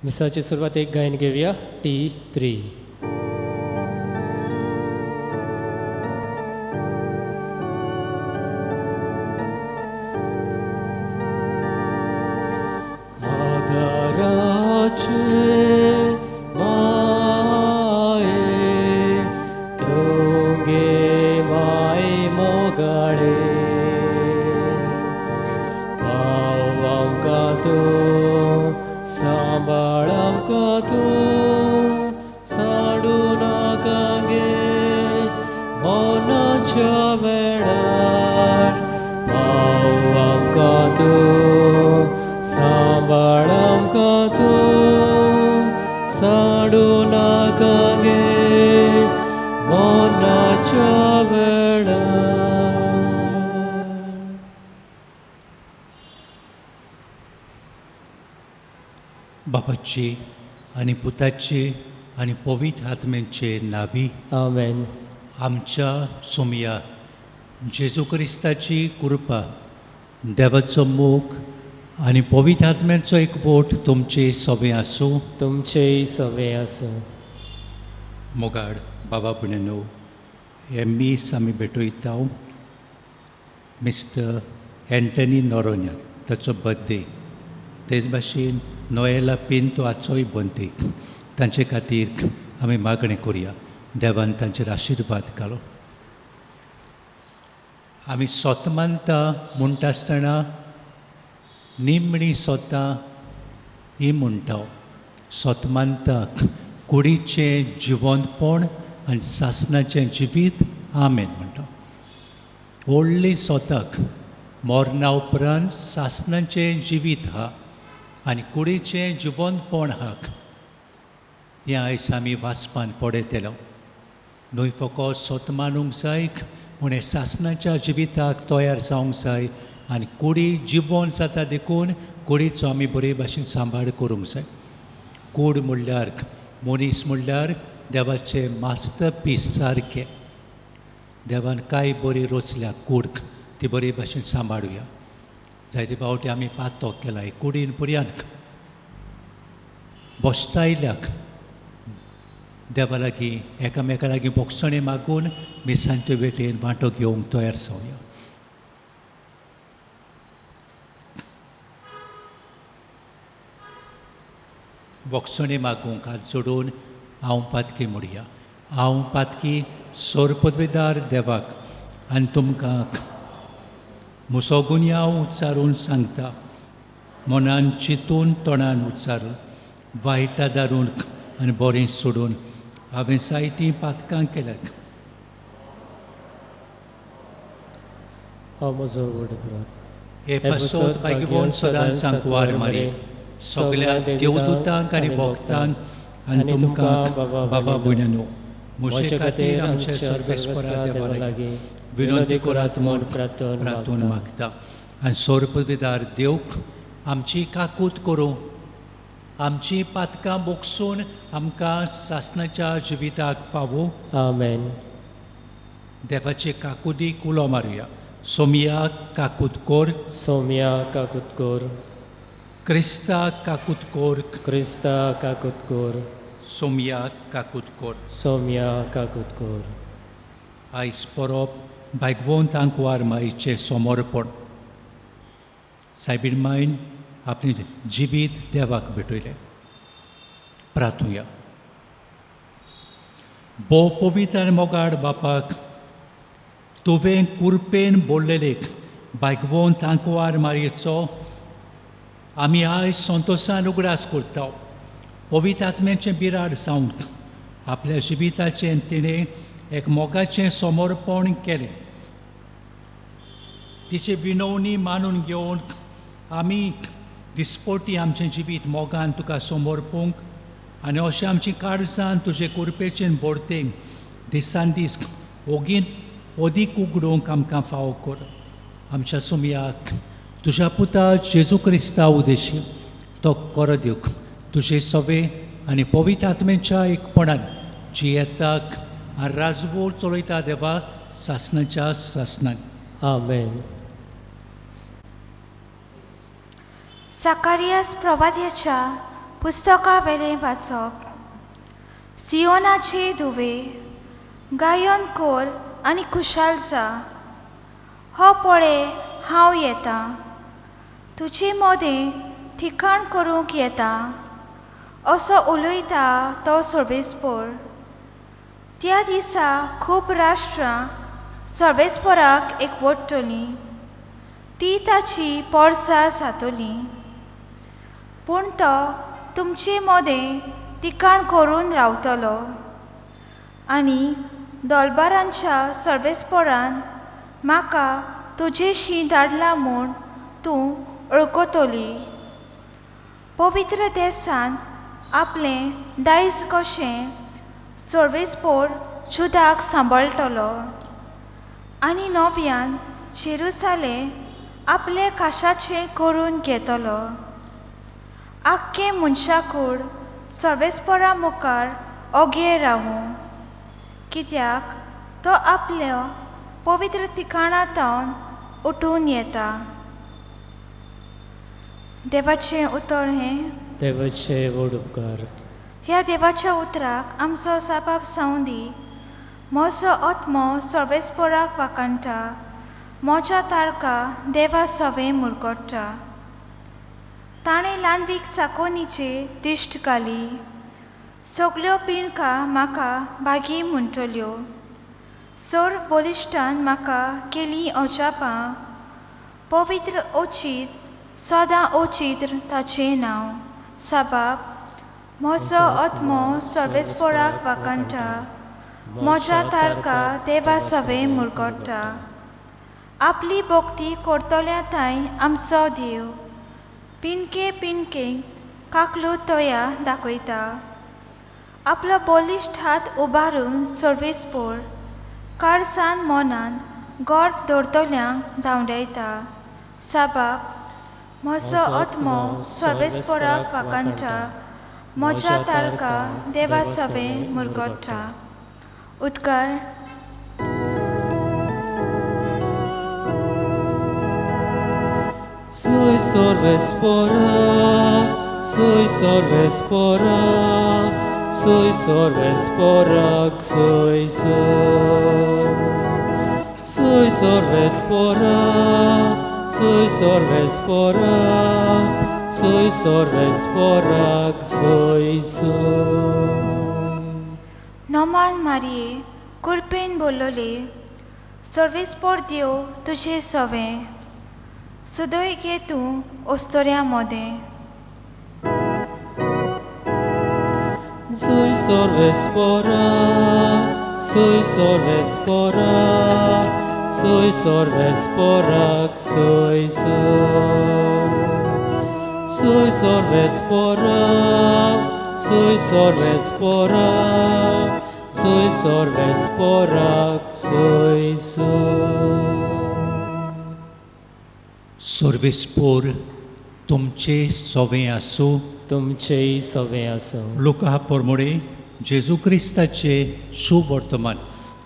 मिसाची सुरुवात एक गायन घेऊया T3. बापाची आणि पुताची आणि पवित्र आत्म्याचे नावी आमेन. आमच्या सोमया जेजू क्रिस्ताची कृपा, देवाचो मोग आणि पवित्र आत्म्याचो एकवट तुमचे सवे आसूं. तुमचेय सवे आसूं. मोगाड बाबा भयणो, हे मीस आमी भेटयता मिस्टर एंटनी नोरोन्या, ताचो बर्थडे. तेच भाशेन नोएला पिंतो हाचोय बर्थडे. तांचे खातीर आमी मागणें करुया, देवान तांचेर आशिर्वाद घालो. आमी सोत मानता म्हणटा आसतना निमणी सोतां ही म्हणटा. सोत मानता कुडीचें जिवंतपण आनी सासणाचें जिवीत आमेन म्हणटा. व्हडली सोताक मोरणा उपरांत सासणाचें जिवीत आहा आनी कुडीचें जिवंतपण आहा. हें आयज आमी वाचपान पळयतलो. न्हय फकत सोत मानूंक जाय, पूण हे सासणाच्या जिविताक तयार जावंक जाय आनी कुडी जिवंत जाता देखून कुडीचो आमी बरे भाशेन सांबाळ करूंक जाय. कूड म्हणल्यार मनीस म्हणल्यार देवाचें मास्टर पीस सारकें. देवान कांय बरी रचल्या कूड, ती बरे भाशेन सांबाळुया. जायते फावटी आमी पातो केला कुडीन पुरयान बसतायल्याक देवा लागीं एकामेका लागीं बोगसणे मागून मिसांचे वेटेन वांटो घेवंक तयार जावया. बोगसणे मागूंक हात जोडून हांव पातकी म्हणुया. हांव पातकी सोर पदवेदार देवाक आनी तुमकां म्हजो गुन्यांव उच्चारून सांगता. मनान चिंतून तोंडान उच्चारून वायटा दारून आनी बरें सोडून हांवें जायतीं पातकां केल्यात. हो म्हजो वडब्रात. हे पासत भाग्यवान सदांच सांकवार मारी सगळ्या देवदूतांक आनी भक्तांक आनी तुमकां बाबा भयणो, म्हजे खातीर आमच्या सर्वेस्परा देवा लागीं विनंती करात म्हूण प्रार्थून मागता. आनी सोर पदवेदार देवक आमची काकूट करूं, आमची पातकां बोगसून आमकां सासणाच्या जिविताक पावो. आमेन. देवाचे काकुदीक उलो मारुया. सोमयाक काकूट कोर, सोम्या काकुतकोर. क्रिस्ताक काकूट कोर, क्रिस्ता काकुतकोर. सोमयाक काकूट कोर. सोम्या काकुतकोर. आयज परब भाग्यवंत आंकवार माईचें समर्पण. सायबीण मायन आपलें जिवीत देवाक भेटयलें. प्रार्थुया. भोव पवित्र आनी मोगाड बापाक, तुवें कुरपेन बोल्लेलेक भाग्यवंत आंकवार मारयेचो आमी आयज संतोशान उगडास करता. पवित्र आत्म्याचें बिराड जावंक आपल्या जिविताचें तिणें एक मोगाचें समर्पण केलें. तिचे विनवणी मानून घेवन आमी दिसपटी आमचें जिवीत मोगान तुका समर्पूंक आनी अशें आमची काळजान तुजे कुरपेचें बोरतेंक दिसान दीस ओदीक उगडूंक आमकां फावो कर. आमच्या सुमयाक तुज्या पुता जेजू क्रिस्ता उदेशी तो कर दिवक तुजे सवे आनी पवित्र आत्म्याच्या एकपणान जी येताक आनी राजवोर चलयता देवा सासणाच्या सासणान. आमेन. सकारियास प्रवाद्याच्या पुस्तका वेले वाचप. सियोनाचे धुवे गायन कोर आनी खुशाल जा. हो पळे हांव येता. तुजे मोदें ठिकाण करूंक येता असो उलयता तो सर्वेस्पोर. त्या दिसा खूब राष्ट्रां सर्वेस्पोराक एकवटतलीं. ती ताची पोरसां जातलीं. पूण तो तुमचे मोदें ठिकाण करून रावतलो आनी दोलबारांच्या सर्वेस्पोरान म्हाका तुजेशी धाडला म्हूण तूं वळखतली. पवित्र देसान आपलें दायज कशें सर्वेस्पोर जुदाक सांबाळटलो आनी नव्यान जेरुसालेम आपले काशाचें करून घेतलो. आख्खे मनशाकूड सर्वेस्पोरा मुखार ओगे रावूं, कित्याक तो आपल्या पवित्र ठिकाणांतल्यान उठून येता. देवाचें उतर हें. देवाचे व्हड उपकार. ह्या देवाच्या उतराक आमचो जापाप जावं दी. म्हजो आत्मो सर्वेस्पोराक वाकाणटा. म्हज्या तारका देवा सवें मुरगोडटा. ताणें ल्हानवीक चाकोनीचे तिश्ट घाली. सगल्यो पिणकां म्हाका बागी म्हणटल्यो. चड बलिश्टान म्हाका केलीं अजापां. पवित्र ओचीत सदां ओचीत ताचें नांव. साबाब म्हजो आत्मो सर्वेस्पोराक वाकाणटा. म्हज्या तारका देवा सवें मुरगोडटा. आपली भोक्ती करतल्या थंय आमचो देव पिणके पिणकेक काकलू तोया दाखयता. आपलो बलिश्ट हात उबारून सर्वेस्पोर काळजान मनान गोड दवरतल्यांक धांवडायता. साबाब म्हजो आत्मो सर्वेस्पोराक वाकाणटा. म्हज्या तारका देवा सवें मुरगोडटा. उद्गार. Sui sorvespora, sui sorvespora, sui sorvespora, sui sui sorvespora, sui sorvespora, sui sorvespora, sui Noman मारिये कुरपेन बोलले. सर्वेस्पोर देव तुझे सवें. सुदय घे तूं ओस्तोऱ्या मोदें. Sui sorvespora, sui sorvespora, sui sorvespora, sui sui sorvespora, sui sorvespora, sui sorvespora, sui सर्वेस्पोर तुमचे सवें आसूं. तुमचेय सवें आसूं. लुका पोरमुडे जेजू क्रिस्ताचे शुभ वर्तमान.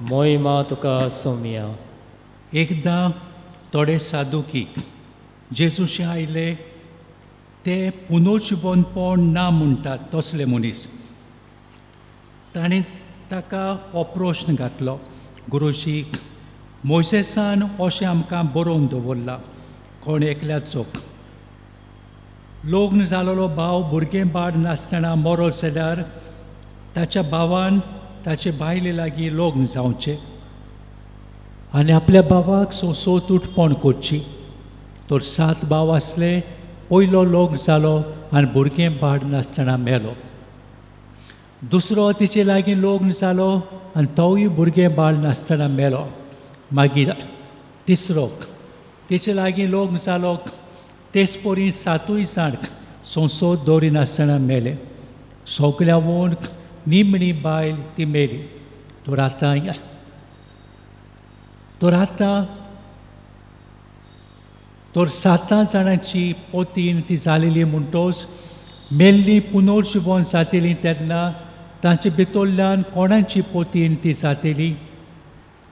मोहिमा तुका सोम्या. एकदां थोडे सादुकी जेजूशे आयले. ते पुनर्जीवनपण ना म्हणटात तसले मनीस. ताणें ताका हो प्रश्न घातलो, गुरुजी मोसेसान अशें आमकां बरोवन दवरला कोण एकल्याचो लग्न जालोलो भाव भुरगें बाळ नासतना मरो जाल्यार ताच्या भावान ताचे बायले लागीं लग्न जावचें आनी आपल्या भावाक सोत उठपण करची. तर 7 भाव आसले. पयलो लग्न जालो आनी भुरगें बाळ नासतना मेलो. दुसरो तिचे लागीं लग्न जालो आनी तोय भुरगें बाळ नासतना मेलो. मागीर तिसरो तिचे लागीं लग्न जालो. तेच परी 7 जाण संसद दवरी नासतना मेले. सगल्या वण निमणी बायल ती मेली. तर आतां 7 जाणांची पोतीन ती जालेली म्हणटोच मेल्ली पुनर्जीवन जातली तेन्ना तांचे भितरल्यान कोणाची पोतीन ती जातली.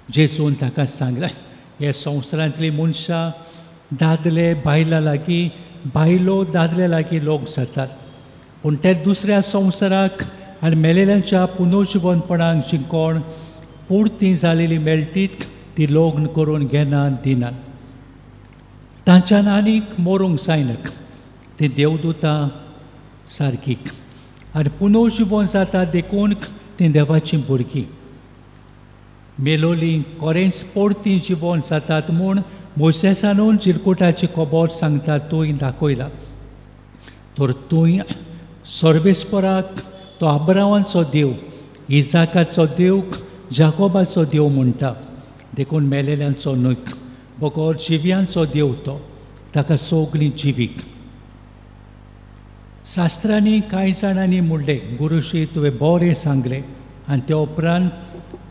जेजून ताका सांगलें, हे संवसारांतली मनशां दादले बायलां लागीं, बायलो दादल्या लागीं लोक जातात. पूण ते दुसऱ्या संवसाराक आनी मेलेल्यांच्या पुनर्जिवनपणाक जिंकोवन पुर्ती जालेली मेळटीत ती लग्न करून घेनात दिनात. तांच्यान आनीक मरूंक जायनाक ती देवदूतां सारकी आनी पुनर्जिवन जाता देखून ती देवाची भुरगीं. मेलोली कोरेंच परती जिवन जातात म्हूण मोसेसानून चिरकुटाची खबर सांगता तुवें दाखयला. तर तुवें सर्वेस्पराक तो अब्रामाचो देव, इजाकाचो देव, जाकोबाचो देव म्हणटा. देखून मेलेल्यांचो न्हय, बगर जिव्यांचो देव तो, ताका सगळीं जिवीक. शास्त्रांनी कांय जाणांनी म्हणलें, गुरुशी तुवें बरें सांगलें, आनी ते उपरांत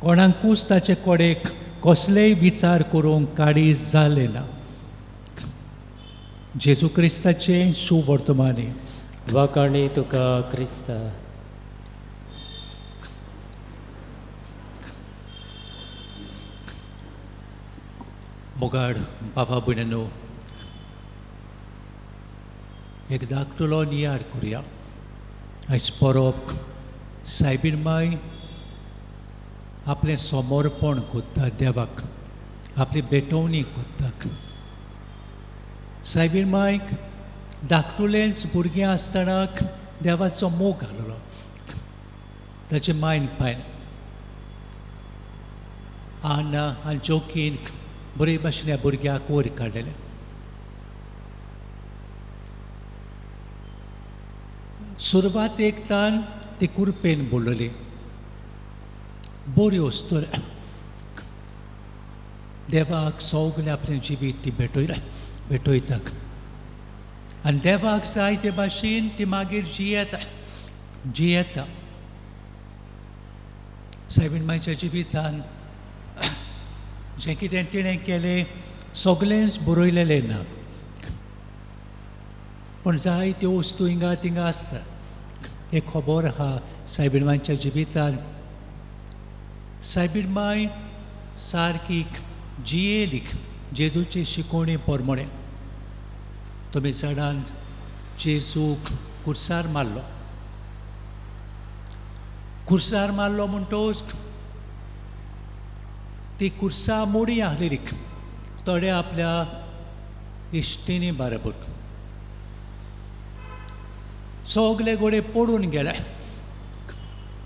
कोणाकूच ताचे कडेक कसलेय विचार करूंक काडीज जालें ना. जेजू क्रिस्ताचें सुवर्तमानी. वाकाणी तुका क्रिस्ता. मोगाड बाबा भयणीनो, एक धाकटुलो नियाळ करुया. आयज परब सायबीण माय आपलें समर्पण करता देवाक, आपली बेटवणी करता. सायबीण मायक धाकटुलेंच भुरगें आसतना देवाचो मोग घाललो ताचे मायन पायन. आना आनी जोकीन बरे भाशेन ह्या भुरग्याक वयर काडलेलें. सुरवातेक तान ती कुरपेन बोलली, बऱ्यो वस्तू देवाक सगलें आपलें जिवीत ती भेटयता आनी देवाक जाय ते भाशेन ती मागीर जियेता. सायबीण मायच्या जिवितान जें कितें तिणें केलें सगळेंच बरयलेलें ना, पूण जाय त्यो वस्तू हिंगा थिंगा आसता. एक खबर आहा सायबीण मायच्या जिवितान. सायबीण माय सारकी जियेली जेजूचे शिकोवणे प्रमाणे. तुमी जाणान जेजूक कुर्सार मारलो. कुर्सार मारलो म्हणटोच ती कुर्सा मोडी आहलेली. थोडे आपल्या इश्टिनी बरोबर सगळे घोडे पडून गेले.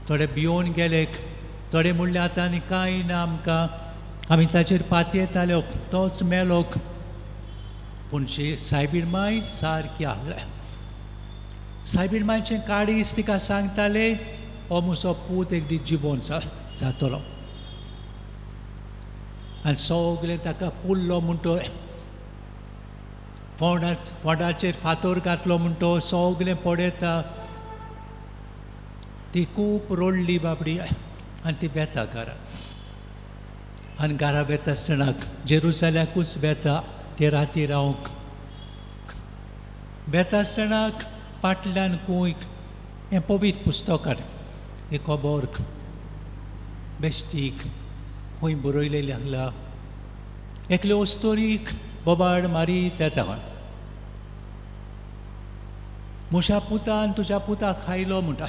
थोडे भिवून गेले, थोडे म्हणले आतां आनी कांय ना आमकां, आमी ताचेर पातयेताल्यो, तोच मेलो. पूण सायबीण माय सारकी आहले. सायबीण मायचें काडीज तिका सांगताले, हो म्हजो पूत एक दीस जिवन जातलो. आनी सगळें ताका पुल्लो म्हणटो, फोंडाचेर फातर घातलो म्हणटो सगळें पडयता. ती खूब रडली बाबडी आनी ती बेता घरा. आनी घरा बेता आसतना जेरुसल्याकूच बेता ते राती रावंक. बेता आसतना फाटल्यान खूंय हें पवित्र पुस्तकान एक खबर बेश्टीक खंय बरयलेली आहला. एकले वस्तोरीक बोबाड मारीत येता. म्हज्या पुतान तुज्या पुताक खायलो म्हणटा.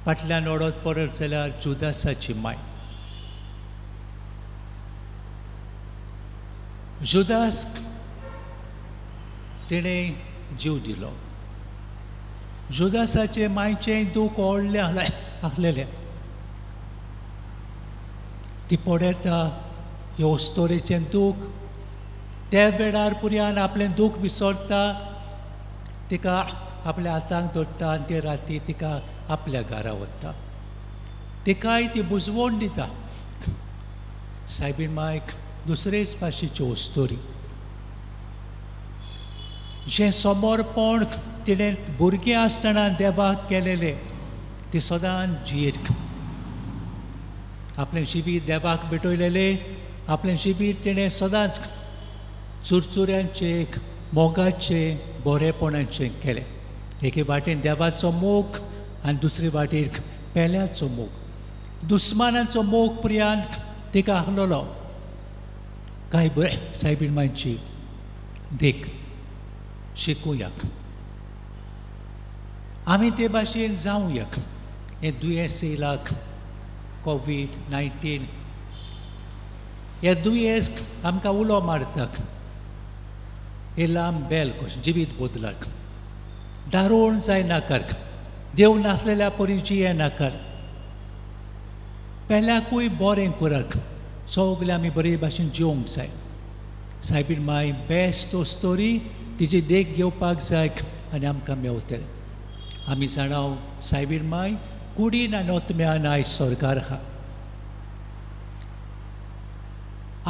फाटल्यान ओडत परत जाल्यार जुदासाची माय. जुदास तिणें जीव दिलो. जुदासाचे मायचें दूख व्हडलें आहलेलें. ती पडयता ह्या वस्तोरेचें दूख. त्या वेळार पुर्यान आपलें दूख विसरता, तिका आपल्या हातांत धरता आनी ते राती तिका आपल्या घरा व्हरता. तिकाय ती बुजवण दिता. सायबीण मायक दुसरेच भाशेच्यो वस्तोरी. जें समर्पण तिणें भुरगें आसतना देवाक केलेलें ती सदांच जियेत. आपलें जिवीत देवाक भेटयलेलें, आपलें जिवीत तिणें सदांच चुरचुऱ्यांचें, मोगाचें, बरेपणाचें केलें. एके वाटेन देवाचो मोग आनी दुसरे वाटेन पेल्याचो मोग. दुस्मानाचो मोग पर्यंत तिका आहलोलो. कांय बरें सायबीण मायची देख शिकुयाक. आमी ते भाशेन जावया हे दुयेंस येयलां कोवीड-19 हे दुयेंस आमकां उलो मारता हे लांब बेल कशें जिवीत बदलाक दारूण जायनाकार देव नासलेल्या परी जिये नाकार पेल्याकूय बरें कराक सगळे आमी बरे भाशेन जिवंक जाय सायबीण माय बेस्ट स्टोरी तिजी देख घेवपाक जाय आनी आमकां मेवतले आमी जाणाव सायबीण माय कुडीन आनी ओतम्यान आयज स्वर्गार आहा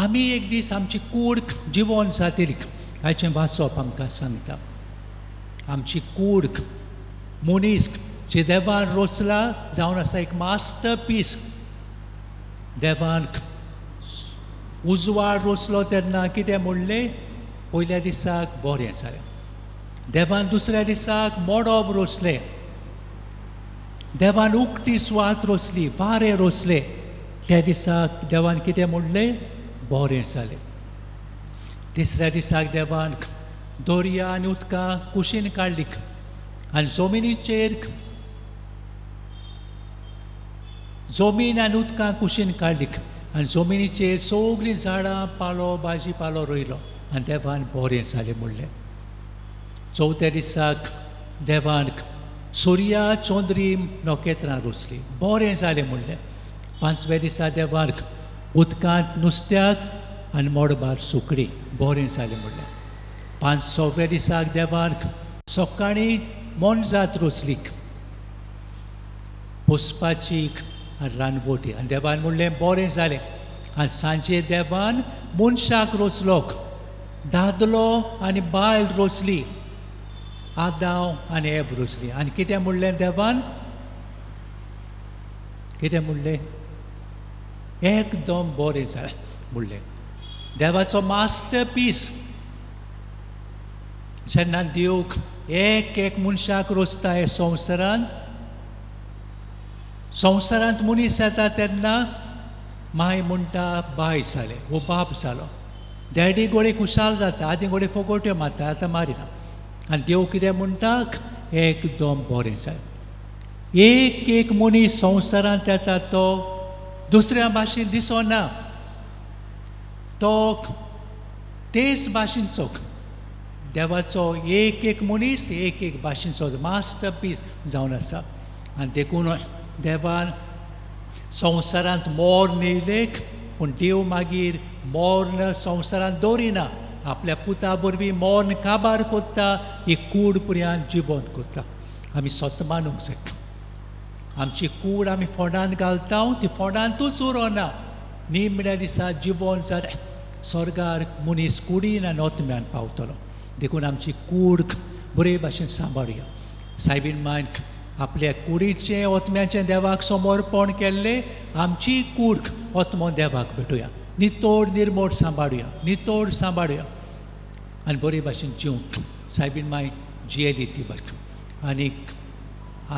आमी एक दीस आमची कूड जिवोन जातली हाचें वाचप आमकां सांगता आमची कूड मनीस जे देवान रचला जावन आसा एक मास्टर पीस देवान उजवाड रचलो तेन्ना कितें म्हणलें पयल्या दिसाक बरें जालें देवान दुसऱ्या दिसाक मोडोब रचलें देवान उक्ती सुवात रचली वारें रचलें त्या दिसाक देवान कितें म्हणलें बरें जालें तिसऱ्या दिसाक देवान दर्या आनी उदकां कुशीन काडली आनी जमीन आनी उदकां कुशीन काडली आनी जमिनीचेर सगळीं झाडां पालो भाजी पालो रोयलो आनी देवान बरें जालें म्हणलें चवथ्या दिसाक देवान सुर्या चोंद्री नखेत्रां रचलीं बरें जालें म्हणलें पांचव्या दिसा देवान उदकांत नुस्त्याक आनी मोडबार सुकडी बरें जालें म्हणलें सव्या दिसाक देवान सकाळीं मोनजात रचली पोसपाची आनी रानवटी आनी देवान म्हणलें बरें जालें आनी सांजे देवान मनशाक रचलो दादलो आनी बायल रचली आदाव आनी एब रचली आनी कितें म्हणलें देवान कितें म्हणलें एकदम बरें जालें म्हणलें देवाचो मास्टर पीस जेन्ना देव एक मनशाक रचता हे संवसारांत मनीस येता तेन्ना माय म्हणटा बाय जालें वो बाप जालो डॅडी गोडे खुशाल जाता आदी गोडे फोगोट्यो मारता आतां मारिना आनी देव कितें म्हणटा एकदम बरें जालें एक मनीस संवसारांत येता तो दुसऱ्या भाशेन दिसना तो तेच भाशेचो देवाचो एक मनीस एक भाशेचो मास्टर पीस जावन आसा आनी देखून देवान संवसारांत मोर न्हेयलेक पूण देव मागीर मोर्न संवसारांत दवरिना आपल्या पुता बरवीं मोर्न काबार कोत्ता एक कूड पर्यंत जिवंत कोत्ता आमी स्वत मानूंक जाय आमची कूड आमी फोंडांत घालता ती फोंडांतूच उरोना निमण्या दिसा जिवंत जालें स्वर्गार मनीस कुडीन आनी ओतम्यान पावतलो देखून आमची कूड बरे भाशेन सांबाळुया सायबीण मायन आपल्या कुडीचें ओतम्याचें देवाक समर्पण केल्लें आमची कूड ओतमो देवाक भेटुया नितोड निर्मोड सांबाळुया आनी बरे भाशेन जिवंक सायबीण माय जियेली ती बरें आनीक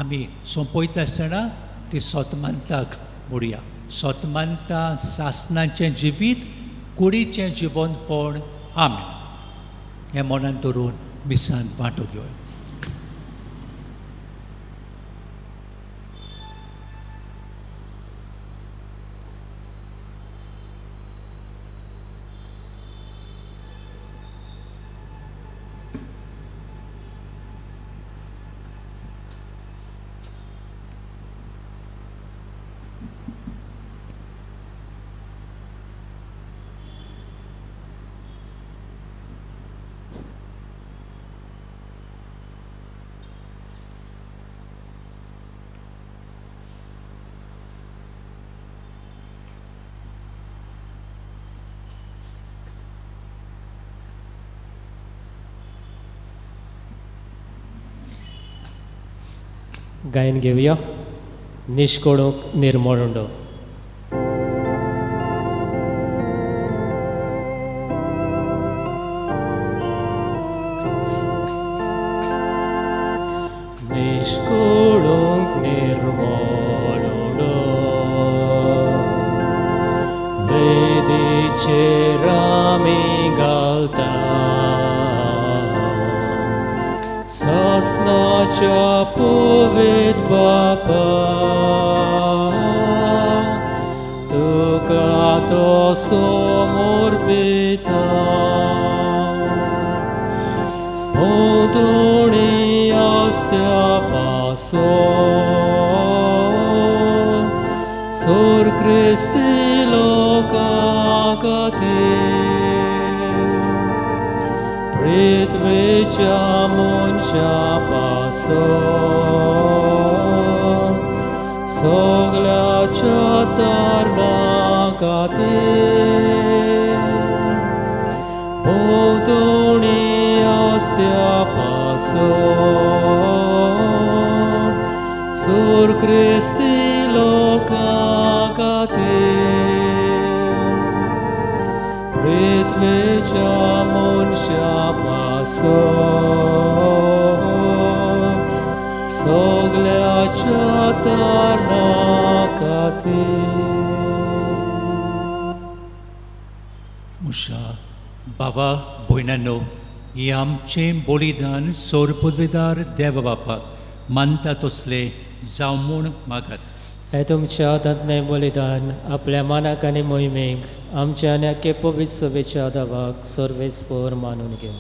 आमी सोंपयता आसतना ती सोतमंताक म्हणुया सोतमंता सासणाचें जिवीत कुडीचें जिवंतपण आमेन हें मनांत धरून मिसांत वांटून घेवया गायन घेवया निश्कोडूंक निर्मळुंडो निश्कोडूंक निर्मळुंडो वेदीचेर आमी घालता सासणाचें तुझ्या पोवेत बापा तुका तो समोर बेता भोंवतणी आस्त्या पासो सोर क्रिस्ती लोका खातीर पृथ्वीच्या मनशा पासोन सगळ्याच्या तरणां खातीर भोंवतणी आस्त्या पासोन सोर क्रिस्ती लोकां खातीर पृथ्वीच्या मनशा पासोन सगळ्याच्या तरणां खातीर. मुशा बाबा भयणांनो, ही आमचें बलिदान सोर पदवीदार देव बापाक मानता तसले जावं म्हूण मागात. हे तुमच्या हातांतलें बलिदान आपल्या मानाक आनी मोहिमेक आमच्या आनी आख्खे पवित्र सभेच्या दावाक सर्वेस्पर मानून घेव.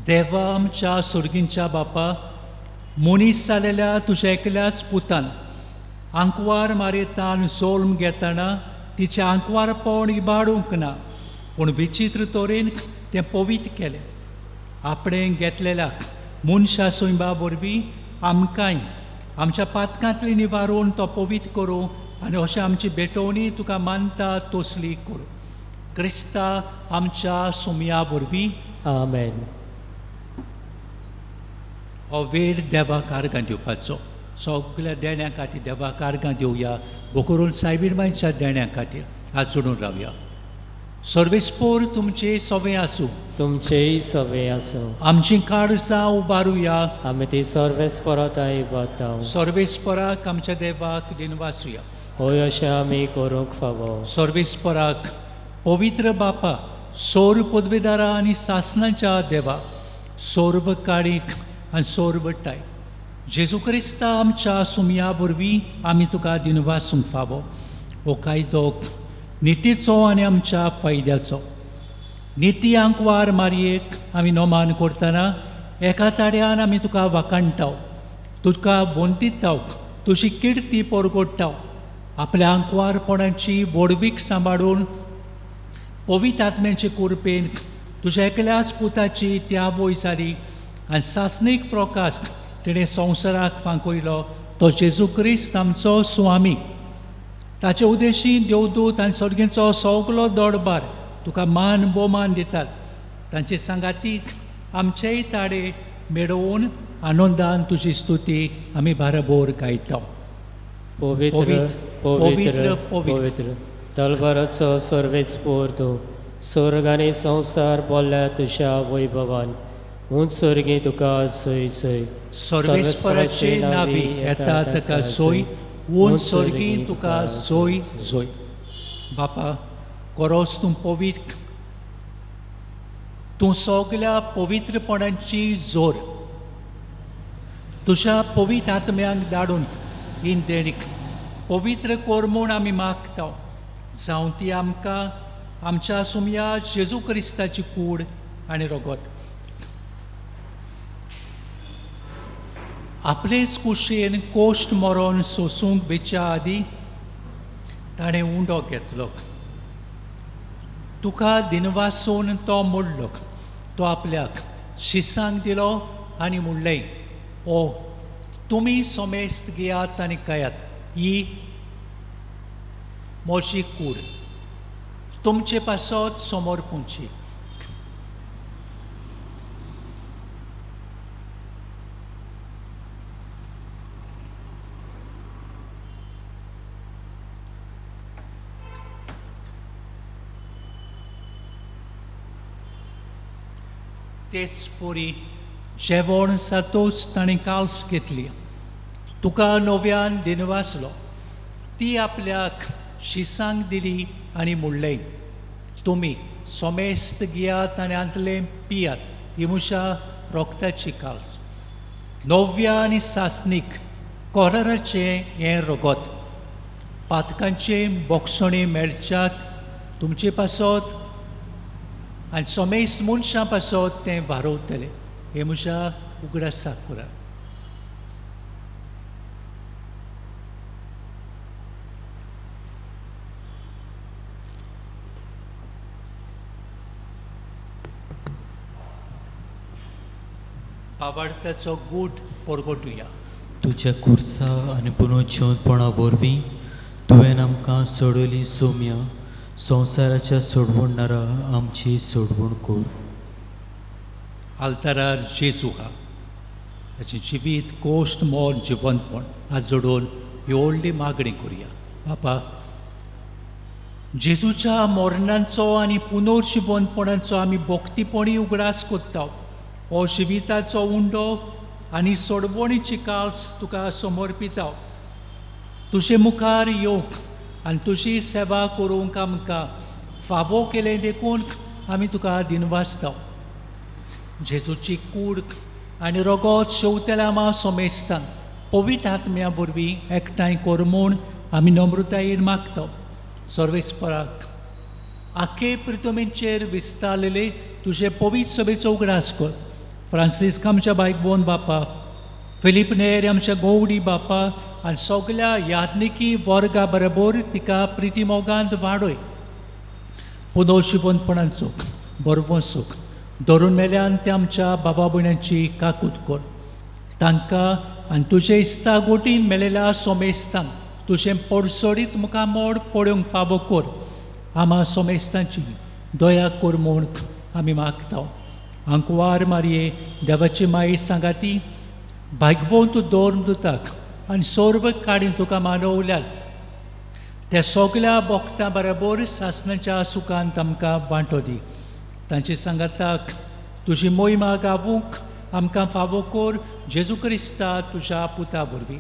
देवा आमच्या सुर्गींच्या बापा, मनीस जालेल्या तुज्या एकल्याच पुतान आंकवार मारितान जोल्म घेतना तिचें आंकवारपण इबाडूंक ना, पूण विचित्र तरेन तें पवित्र केलें. आपणें घेतलेल्या मनशा सोयंबा वरवीं आमकांय आमच्या पातकांतली निवारून तो पवित्र करूं आनी अशें आमची भेटवणी तुका मानता तसली करूं. क्रिस्ता आमच्या सुमया वरवीं आमेन. हो वेळ देवाक आर्गां दिवपाचो. सगळ्या देण्या खातीर देवाक आर्गां दिवया. बोकरून सायबीणबाईच्या देण्या खातीर आज जोडून रावया. सर्वेस्पोर तुमचे सवे आसूं. तुमचेय सवे आसूं. आमची काळजां उबारुया. आमी ती सर्वेस्पराताय इबादाव. सर्वेस्पराक आमच्या देवाक दिनवासुया. होय अशें आमी करूंक फावो. सर्वेस्पराक पवित्र बापा, सोर पदवीदारा आनी सासणाच्या देवा, सोर्ब काळीक आनी सोर्बटाय, जेजू क्रिस्ता आमच्या सुमया वरवीं आमी तुका दिनवासूंक फावो. हो कायदो नितीचो आनी आमच्या फायद्याचो. निती आंकवार मारयेक आमी नोमान करतना एका ताड्यान आमी तुका वाकाणटाव, तुका वंतिताव, तुजी किर्ती परगोडटाव. आपल्या आंकवारपणाची वडवीक सांबाळून पवित्र आत्म्याचे कुरपेन तुज्या एकल्याच पुताची त्या बोय जाली आनी सासणीक प्रकाश तिणें संवसाराक फांकयलो. तो जेजू क्रिस्त आमचो स्वामी. ताचे उदेशी देवदूत आनी सर्गेचो सगलो दरबार तुका मान भोवमान दितात. तांचे सांगातीक आमचेय ताडे मेळोवन आनंदान तुजी स्तुती आमी बाराबोर गायता. पवित्र पवित्र पवित्र तलवाराचो सर्वेस्पोर तूं. स्वर्ग आनी संवसार बोल्ल्या तुज्या वैभवान उंच सर्गी तुका सय सय. सर्वेस्पराचे नावी येता ताका सोय, उंच सर्गी तुका जोय जोय. बापा, खरोच तूं पवित्र. तूं सगल्या पवित्रपणाची जोर तुज्या पवित्र आत्म्यांक धाडून हीन देणीक पवित्र कोर म्हूण आमी मागता. जावं ती आमकां आमच्या सुमया जेजू क्रिस्ताची कूड आनी रगत. आपलेच कुशेन कोश्ट मरण सोसूंक बेच्या आदी ताणें उंडो घेतलो. तुका दिनवासून तो मोडलो. तो आपल्याक शिसांक दिलो आनी म्हणलें, ओ तुमी सोमेस्त घेयात आनी खायात. ही म्हजी कूड तुमचे पासत समोर पुंची. तेच पोरी जेवण सातोच ताणें काल्स घेतली. तुका नव्यान दिनवासलो. ती आपल्याक शिसांक दिली आनी म्हणलें, तुमी सोमेस्त घेयात आनी आंतलें पियात ही मुशा रोगताची काल्स नव्या आनी सासनीक कोराराचें हें रगत पातकांचे बोगसणी मेळच्याक तुमचे पासत आनी सोमेस्त मनशां पासत तें वारोवतलें हे मुशा उगडासाक करात आवाडताचो गूट परगटुया तुज्या कुर्सा आनी पुनोज्योतपणा वरवीं तुवें आमकां सोडली सोम्या संवसाराच्या सोडवणारा आमची सोडवण कोर आल्तारार जेजू हा ताचें जिवीत कोश्ट मोल जिवंतपण हात जोडून ही व्हडली मागणी करुया बापा जेजूच्या मरणांचो आनी पुनर्जिवंतपणाचो आमी भोक्तीपणी उगडास करता हो जिविताचो उंडो आनी सोडवणीची काल्स तुका समर्पिता तुजे मुखार येवंक आनी तुजी सेवा करूंक आमकां फावो केलें देखून आमी तुका दिनवासता जेजूची कूड आनी रगत शेवतेल्या आमा सोमेस्तान पवित्र आत्म्या वरवीं एकठांय कर म्हूण आमी नम्रतायेन मागता सर्वेस्पराक आखे प्रितमेचेर विस्तारलेले तुजे पवित्र सभेचो उगडास कर फ्रांसिस्क आमच्या बायक बोन बापा फिलीप नेर आमच्या गवडी बापा आनी सगळ्या याज्ञिकी वर्गा बरोबर तिका प्रिती मोगांत वाडय पुनर्जिवंतपणाचो बरोबर सूख धरून मेल्यान ते आमच्या बाबा भयणांची काकूट कर तांकां आनी तुजे इस्ता गोटीन मेलेल्या सोमेस्तांक तुजें पडसडीत मुखार मोड पळोवंक फावो कर आमा सोमेस्तांची दया कर म्हूण आमी मागता आंकवार मारये देवाची माई सांगाती भाग्यवंत दौर दुताक आनी सर्व काडीन तुका मानवल्यार त्या सगळ्या भक्तां बरोबर सासणाच्या सुखांत आमकां वांटो दी तांचे सांगाताक तुजी मोहिमा गावूंक आमकां फावो कर जेजू क्रिस्ता तुज्या पुता वरवीं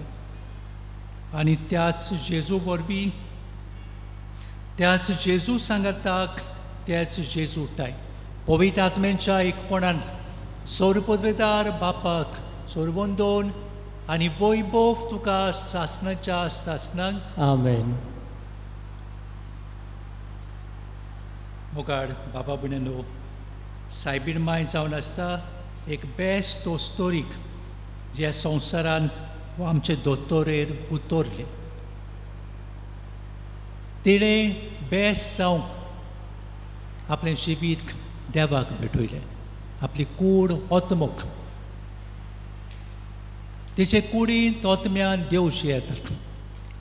आनी त्याच जेजू वरवीं त्याच जेजू सांगाताक त्याच जेजू टाय पवित्र आत्म्यांच्या एकपणान सर्वपदवेदार बापाक सर्वंदोन आनी वैभव तुका सासणाच्या सासणाक आमेन. मोगाड बाबा भयणो सायबीण माय जावन आसता एक बेस्ट तोस्तोरीक ज्या संवसारान वो आमचे दोतोरेर उतोरले तिणें बेस्ट जावंक आपलें जिवीत देवाक भेटयलें आपली कूड ओतमोक तिचे कुडींत ओतम्यान देव येता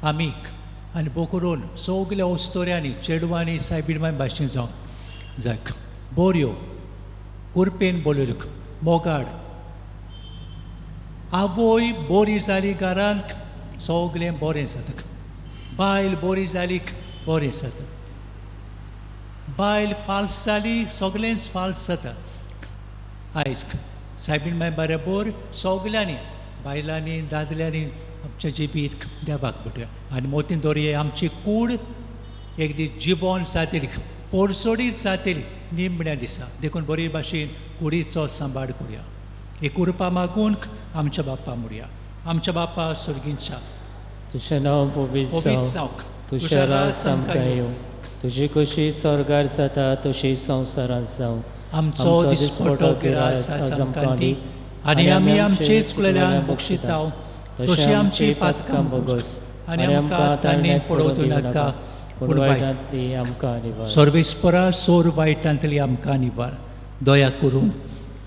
आमीक आनी बोकरून सगल्या ओस्तोऱ्यांनी चेडवांनी सायबीणमाय भाशेन जावन जाक बोरयो कुरपेन बोलयल्यो मोगाड आवय बरी जाली घरांत सगलें बरें जाता बायल बरी जाली बरें जाता बायल फाल्स जाली सगळेंच फाल्स जाता आयज सायबीणमाय बरोबर सगल्यांनी बायलांनी दादल्यांनी आमच्या जिवीत देवाक भेटया आनी मोतीन दर्ये आमची कूड एक दीस जिवन जातली पडसडीत जातली निमण्या दिसा देखून बरे भाशेन कुडीचो सांबाळ करुया एक कृपा मागून आमच्या बापा म्हणुया आमच्या बापा सर्गींच्या तुजें नांव पवित्र जावं जावंक तुजें राज आमकां येवंक तुजी कशी स्वर्गार जाता तशी संवसारांत जावं आमचो दिसपटो गिरास आज आमकां दी आनी आमी आमचे चुकलेल्यांक बक्षिताव तशी आमची पातकां बगस आनी आमकां ताणें पडोवं नाका पूण वायटांतली आमकां निवार सर्वेस्परा सोर वायटांतली आमकां निवार दया करून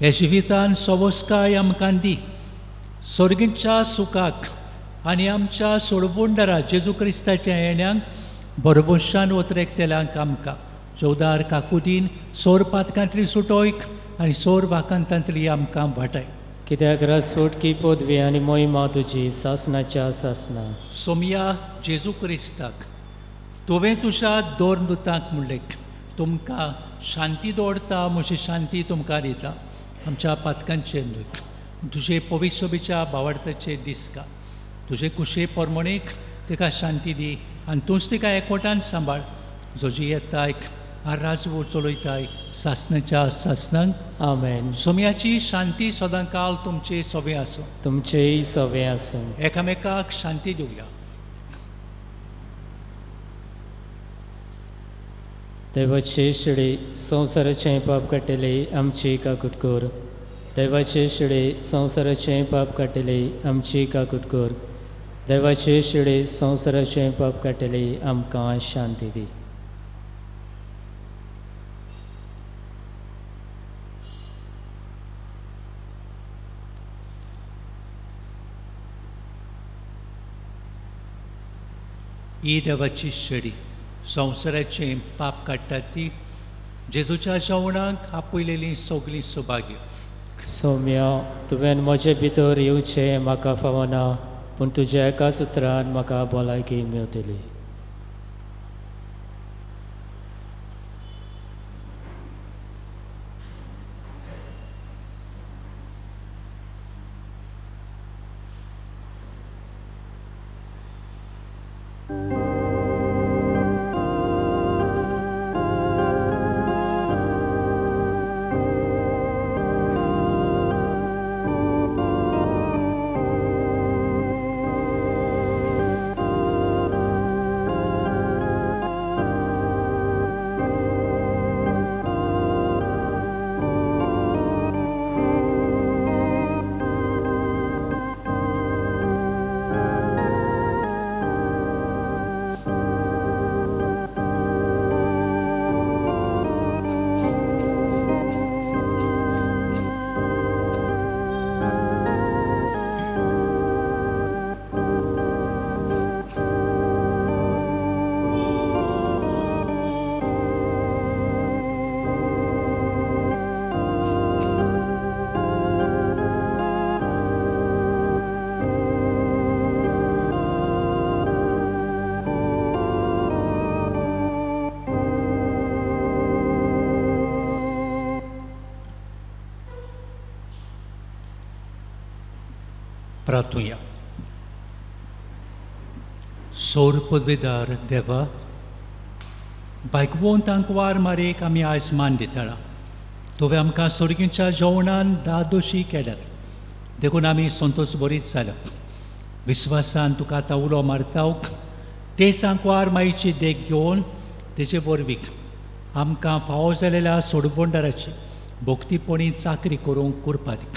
हे जिवितान सवस्काय आमकां दी सर्गीच्या सुखाक आनी आमच्या सोडवणदारा जेजू क्रिस्ताच्या येण्याक बरोबशान वतरेकतेल्यांक आमकां चवदार काकुदीन सोर पातकांतली सुटोयक आनी सोर वाकांतांतली आमकां वाटाय कित्याक राजवटकी पदवी आनी मोहिमा तुजी सासणाच्या सासना सोमया जेजू क्रिस्ताक तुवें तुज्या दोरदुतांक म्हणलें तुमकां शांती दवरता म्हजी शांती तुमकां दिता आमच्या पातकांचेर न्हय तुजे पवित्र सभेच्या भावार्थाचेर दिसका तुजे कुशे परमणीक तिका शांती दी आनी तूंच तिका एकवटान सांबाळ जोजी येतायक राजवो चलयताय सासणाच्या सासणांक आमेन. सोम्याची शांती सदांकाल तुमचे सोबे आसूं. तुमचेय सवे आसूं. एकामेकाक शांती दिवया. देवाचे शिडे संवसाराचें पाप काटिले आमची काकूट कर. देवाचे शिडे संवसाराचें पाप काटिले आमची काकूट कर. देवाचे शिडे संवसाराचें पाप काटिले आमकां शांती दी. ही देवाची शेडी संवसाराचें पाप काडटा ती जेजूच्या जेवणाक आपयलेली सगळीं सौभाग्य. सौम्या, तुवें म्हजे भितर येवचें म्हाका फावना, पूण तुज्या एकाच उतरान म्हाका भलायकी मेवतली. प्रार्थुया. सौर पदवेदार देवा, बायकवंतांक वार मारेक आमी आयज मान दिताळा. तुवें आमकां सर्गीच्या जेवणान दादोशी केल्यात देखून आमी संतोश बरीच जाल्या. विस्वासान तुका आतां उलो मारता तेच आंकवार मायेची देख घेवन तेजे वरवीं आमकां फावो जालेल्या सोडबोंडाराची भोक्तीपणी चाकरी करूंक करपा दी.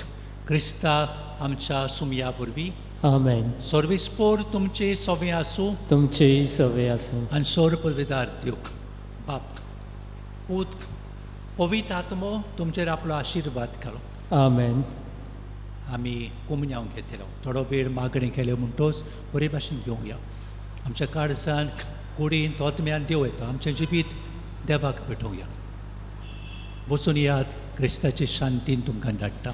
क्रिस्ता आमच्या सुमया वरवीं. आमेन. सर्वेस्पोर तुमचे सोबे आसूं. तुमचेय सवे आसूं. आनी सौर पदवेदार दिवक बाप पूत पवित्र आत्मो तुमचेर आपलो आशिर्वाद घालो. आमेन. आमी कुमन्याव घेतलो. थोडो वेळ मागणी केले म्हणटोच बरे भाशेन घेवया. आमच्या काळजान कुडीन तोतम्यान देव येता. आमचें जिवीत देवाक भेटोवया. बसून याद क्रिस्ताचे शांतीन तुमकां धाडटा.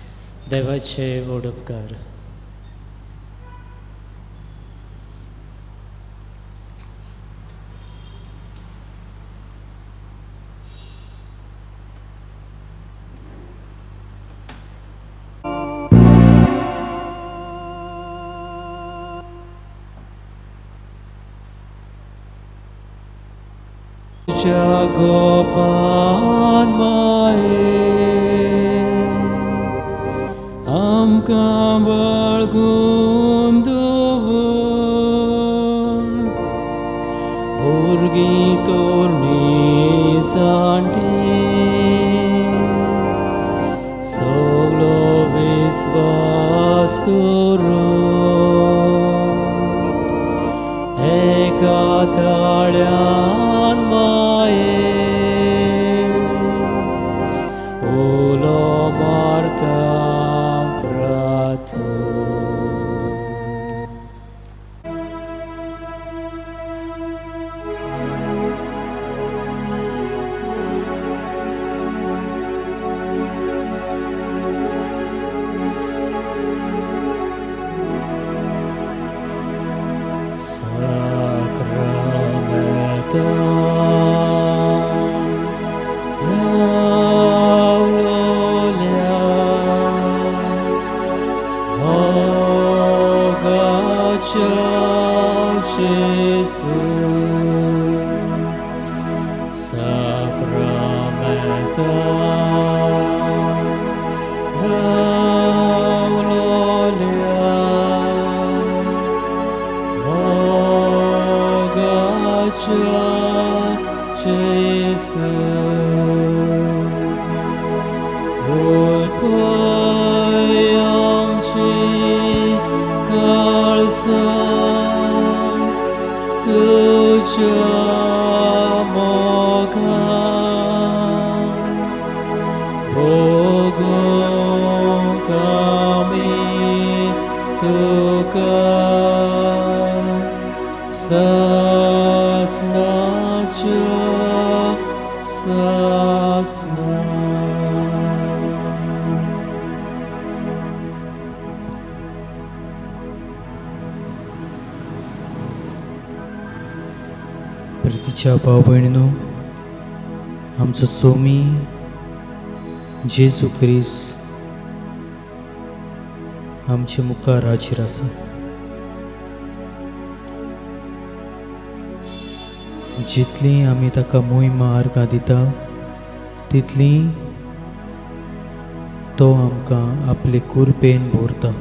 देवाचे व्हड उपकार. गोपान माये आमकां बाळगून दवर. भुरगीं तोरणी जाणटी सगलो विस्वास दवरून एका ताळ्यान माये उलो मारता प्रार्थना. Sacra इश्टिच्या भाव भयणीनो, आमचो सोमी जेजू क्रिस्त आमचे मुखार हाजीर आसा. जितली आमी ताका मोहिमा आर्गां दिता तितली तो आमकां आपले कुरपेन भरता.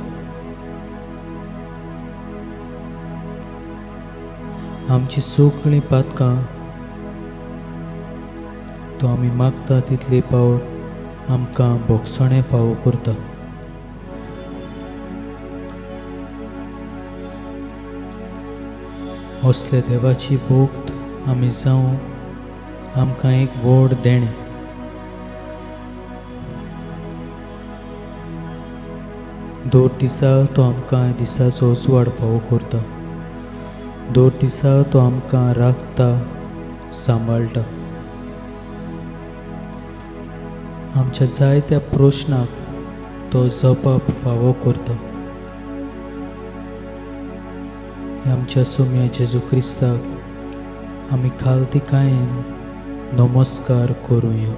आमची सगळीं पातकां तो आमी मागता तितले पावट आमकां भोगसणे फावो करता. असले देवाची भोगत आमी जावं आमकां एक व्हड देणें. दर दिसा तो आमकां दिसाचो उजवाड फावो करता. दर दिसा तो आमकां राखता, सांबाळटा. आमच्या जायत्या प्रश्नाक तो जबाब फावो करता. आमच्या सोम्या जेजू क्रिस्ताक आमी खालतिकायेन नमस्कार करुया.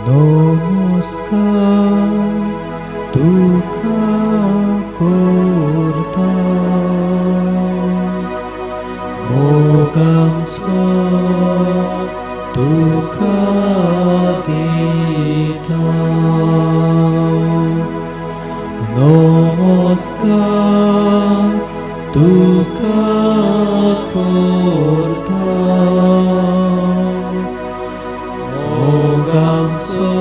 नमस्कार तुका करता, मोग आमचो तुका दिता. नमस्कार तुका करता, मोग आमचो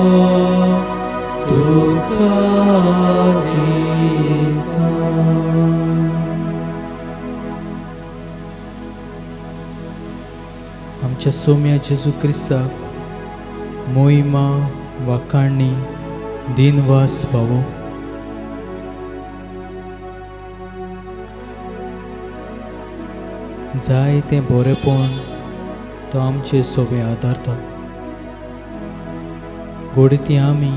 तुका दिता. आमच्या सोम्या जेजू क्रिस्ताक मोहिमा, वाखाणणी, दिनवास फावो. जायतें बरेपण तो आमचे सोबे आदारता. गोडती आमी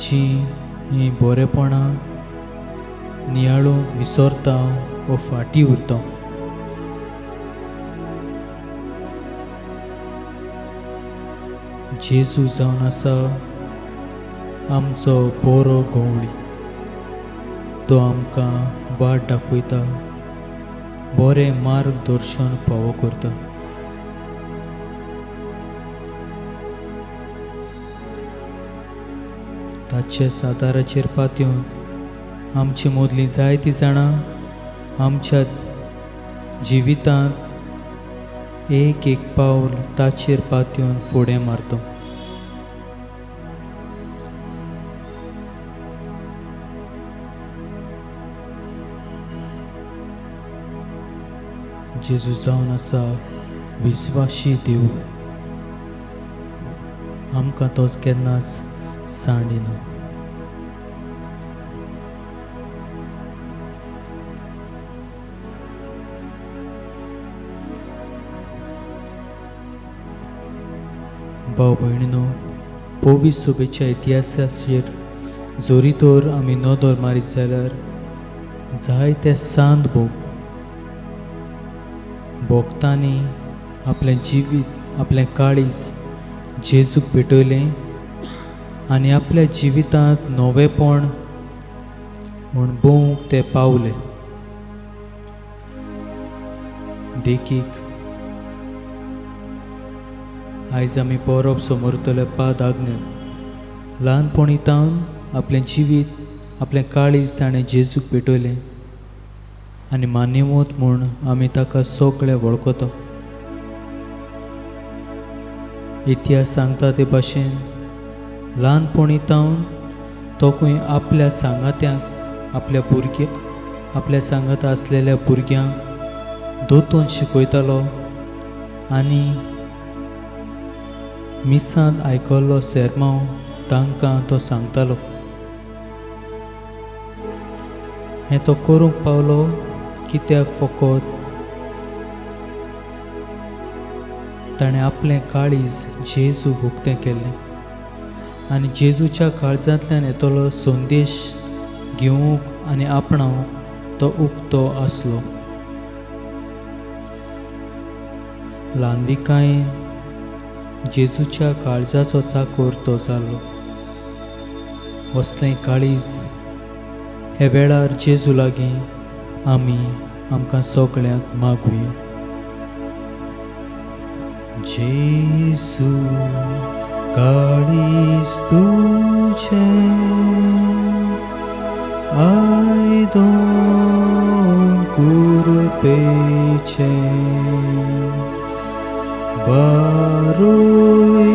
जीं हीं बरेपणां नियाळूंक विसरता वा फाटीं उरता. जेजू जावन आसा आमचो बरो गवळी. तो आमकां वाट दाखयता, बरें मार्गदर्शन फावो करता. ताचेच आदाराचेर पातयेवन आमची मदलीं जायतीं जाणां आमच्या जिवितांत एक एक पावल ताचेर पातयेवन फुडें मारता. जेजू जावन आसा विस्वाशी देव. आमकां तो केन्नाच सांडिना. भाव भयणीनो, पोवीस सुबेच्या इतिहासाचेर जोरी तर आमी नदर मारीत जाल्यार जायते सांत भोगतांनी आपलें जिवीत, आपलें काळीज जेजूक भेटयलें आनी आपल्या जिवितांत नवेपण अणभवूंक ते पावले. देखीक आयज आमी परब समोरतले पाद आज्ञा. ल्हानपणीतावन आपलें जिवीत, आपलें काळीज ताणें जेजूक भेटयलें आनी मान्यवत म्हूण आमी ताका सगळे वळखता. इतिहास सांगता ते भाशेन ल्हानपणीतावन तो खंय आपल्या सांगात्यांक, आपल्या सांगाता आसलेल्या भुरग्यांक दोतोन शिकयतालो आनी मिसांत आयकल्लो सेरमांव तांकां तो सांगतालो. हें तो करूंक पावलो कित्याक फकत ताणें आपलें काळीज जेजूक उक्तें केल्लें आनी जेजूच्या काळजांतल्यान येतलो संदेश घेवंक आनी आपणावंक तो उक्तो आसलो. ल्हानविकायेन जेजूच्या काळजाचो चाकोर तो जालो. असलें काळीज हे वेळार जेजू लागीं आमी आमकां सगळ्यांक मागुया. जेजू काळीज तुजें आयदों कुरपेचें वारोय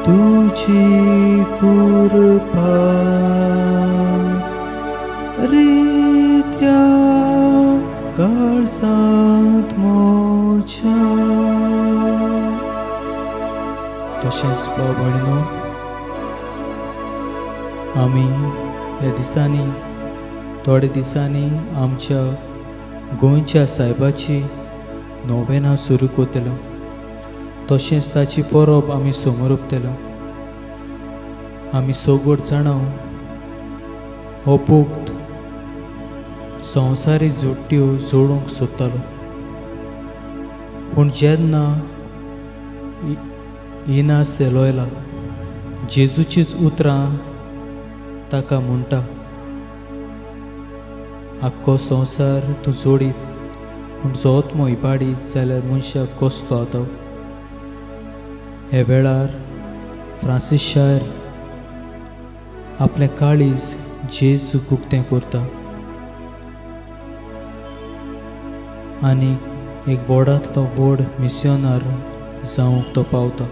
तुजी कुरपा रित्या काळजांत म्हज्या. तशेंच भाव भयणीनो, आमी ह्या दिसांनी थोड्या दिसांनी आमच्या गोंयच्या सायबाची नोवेना सुरू करतलो. तशेंच ताची परब आमी समोर उरतलो. आमी सगळ्यो जाणां हो पुक्त संवसारी जोडट्यो जोडूंक सोदतालो, पूण जेन्ना इनास लोयला जेजूचीच उतरां ताका म्हणटा, आख्खो संवसार तूं जोडीत पूण जोत्मो इबाडीत जाल्यार मनशाक कसलो आतां. हे वेळार फ्रांसीस शार आपलें काळीज जेजूक उक्तें करता आनी एक व्हडांतलो व्हड मिस्योनार जावंक तो पावता.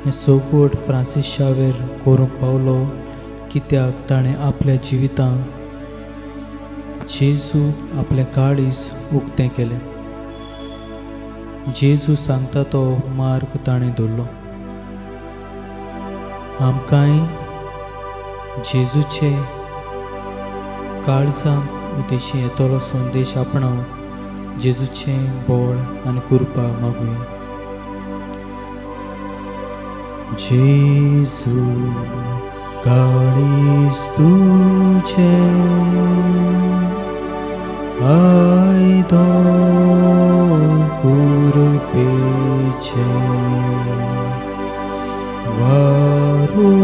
हें सगळें फ्रांसीस शावेर करूंक पावलो कित्याक ताणें आपल्या जिवितांत जेजूक आपलें काळीज उक्तें केलें. जेजू सांगता तो मार्ग ताणें धरलो. आमकांय जेजूचे काळजांत उदेशी येतलो संदेश आपणावन जेजूचें बळ आनी कृपा मागुया. जेजू काळीज तुजें आयदों कुरपेचें वारोय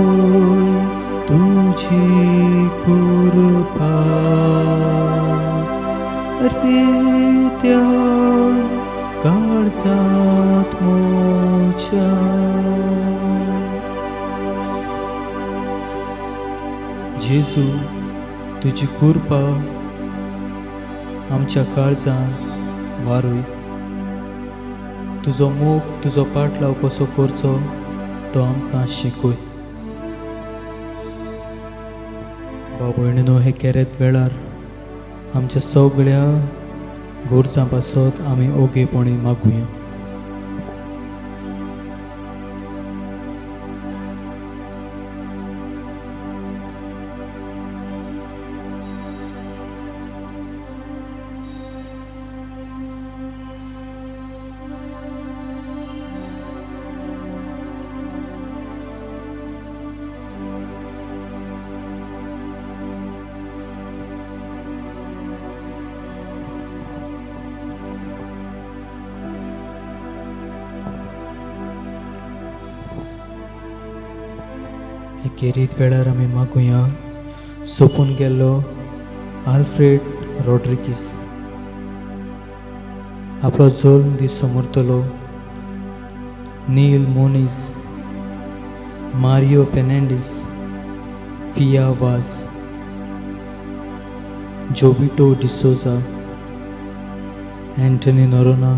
तुजी कुरपा रित्या काळजांत म्हज्या. जेजू तुजी कृपा आमच्या काळजांत वारूय. तुजो मोग तुजो पाटलाव कसो करचो तो आमकां शिकय. भाव भयणीनो, हे केरेत वेळार आमच्या सगळ्या गोरजां पासत आमी ओगेपणी मागुया. केरीत वेळार आमी मागुया सोपून गेल्लो आल्फ्रेड रॉड्रिगीस आपलो जल्म दीस समोरतलो. नील मोनीज, मारियो फेर्नांडीस, फिया वाज, जोविटो डिसोजा, एंटनी नोरोना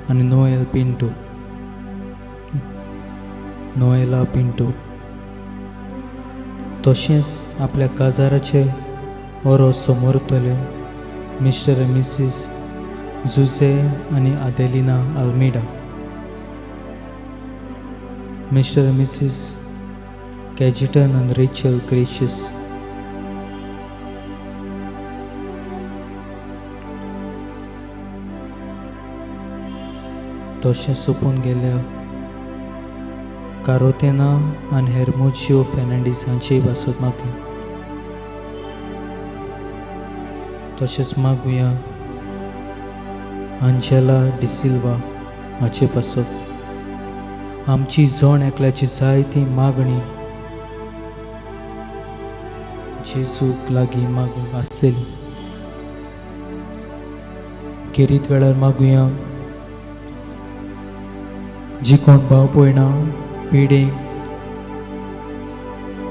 आनी नोएला पिंटो. तशेंच आपल्या काजाराचे ओरो समोरतले मिस्टर आनी मिसीस जुझे आनी आदेलिना आल्मेडा, मिस्टर आनी मिसीस कॅजिटन आनी रेचल ग्रेशियस, तशेंच सोपून गेल्या कारोतेना आनी हेर्मोजियो फेर्नांडीस हांचेय पासत मागुया. तशेंच मागुया आंजेला डिसिल्वा हाचे पासत आमची जण एकल्याची जायती मागणी जेजूक लागीं मागूंक आसतली. खेरीत वेळार मागुया जी कोण भाव पळयना पिडेक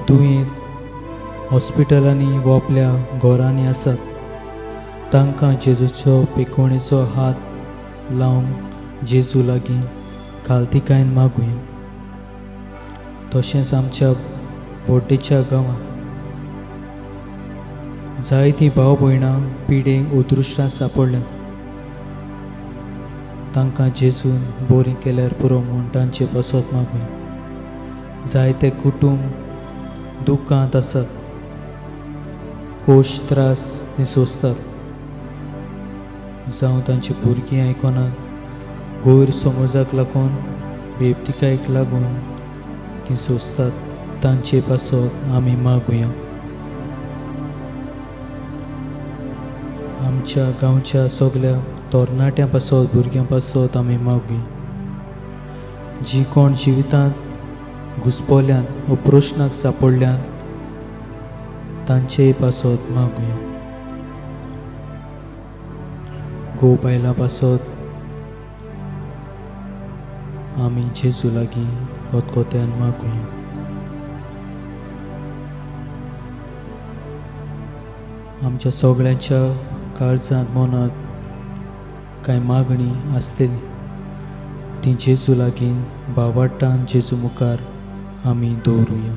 दुयेंत हॉस्पिटलांनी वा आपल्या घरांनी आसात तांकां जेजूचो पेखोणेचो हात लावंक जेजू लागीं खालतिकायेन मागुया. तशेंच आमच्या बोड्डेच्या गांवांत जायतीं भाव भयणां पिडेक ओदृश्टां सांपडल्या तांकां जेजून बोरी केल्यार पुरो म्हूण तांचे पासत मागुया. जायते कुटुंब दुखांत आसात, कोश त्रास तीं सोंसतात, जावं तांची भुरगीं आयकनात, गैरसमजाक लागून बेपतिकायेक लागून तीं सोंसतात, तांचे पासत आमी मागुया. आमच्या गांवच्या सगल्या तरणाट्यां पासत भुरग्यां पासत आमी मागुया. जी कोण जिवितांत घुस्पोल्यान अप्रोशनाक सांपडल्यान तांचेय पासत मागुया. घोव बायलां पासत आमी जेजू लागीं कोतकोत्यान मागुया. आमच्या सगळ्यांच्या काळजांत मनांत कांय मागणी आसतली ती जेजू लागीं भावार्थान जेजू मुखार आमी दवरुया.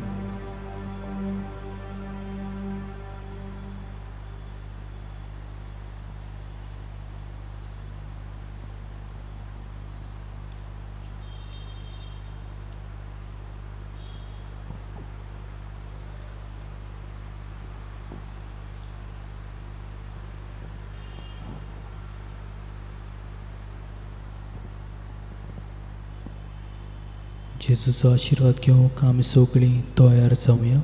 जेजूचो आशिर्वाद घेवंक आमी सगळीं तयार जावया.